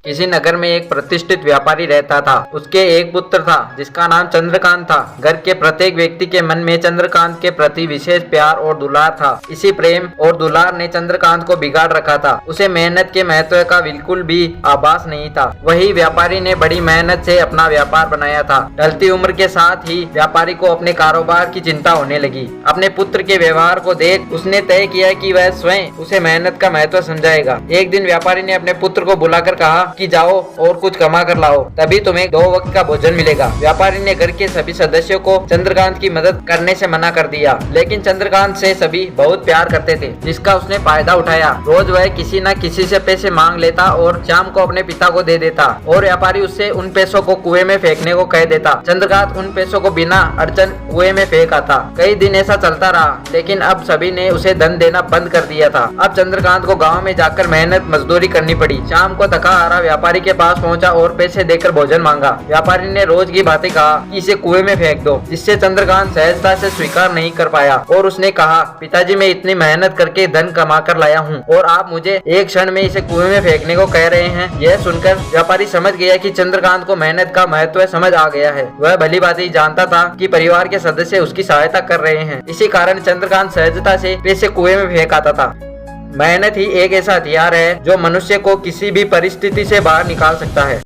किसी नगर में एक प्रतिष्ठित व्यापारी रहता था। उसके एक पुत्र था जिसका नाम चंद्रकांत था। घर के प्रत्येक व्यक्ति के मन में चंद्रकांत के प्रति विशेष प्यार और दुलार था। इसी प्रेम और दुलार ने चंद्रकांत को बिगाड़ रखा था। उसे मेहनत के महत्व का बिल्कुल भी आभास नहीं था। वही व्यापारी ने बड़ी मेहनत से अपना व्यापार बनाया था। ढलती उम्र के साथ ही व्यापारी को अपने कारोबार की चिंता होने लगी। अपने पुत्र के व्यवहार को देख उसने तय किया कि वह स्वयं उसे मेहनत का महत्व समझाएगा। एक दिन व्यापारी ने अपने पुत्र को बुलाकर कहा कि जाओ और कुछ कमा कर लाओ, तभी तुम्हें 2 वक्त का भोजन मिलेगा। व्यापारी ने घर के सभी सदस्यों को चंद्रकांत की मदद करने से मना कर दिया, लेकिन चंद्रकांत से सभी बहुत प्यार करते थे, जिसका उसने फायदा उठाया। रोज वह किसी न किसी से पैसे मांग लेता और शाम को अपने पिता को दे देता और व्यापारी उससे उन पैसों को कुएं में फेंकने को कह देता। चंद्रकांत उन पैसों को बिना अड़चन कुएं में फेंक आता। कई दिन ऐसा चलता रहा, लेकिन अब सभी ने उसे धन देना बंद कर दिया था। अब चंद्रकांत को गाँव में जाकर मेहनत मजदूरी करनी पड़ी। शाम को थका हारा व्यापारी के पास पहुंचा और पैसे देकर भोजन मांगा। व्यापारी ने रोज की बातें कहा कि इसे कुएं में फेंक दो, जिससे चंद्रकांत सहजता से स्वीकार नहीं कर पाया और उसने कहा, पिताजी मैं इतनी मेहनत करके धन कमा कर लाया हूँ और आप मुझे एक क्षण में इसे कुएं में फेंकने को कह रहे हैं। यह सुनकर व्यापारी समझ गया कि चंद्रकांत को मेहनत का महत्व समझ आ गया है। वह भली भांति जानता था कि परिवार के सदस्य उसकी सहायता कर रहे हैं। इसी कारण चंद्रकांत सहजता से पैसे कुएं में फेंक आता था। मेहनत ही एक ऐसा हथियार है जो मनुष्य को किसी भी परिस्थिति से बाहर निकाल सकता है।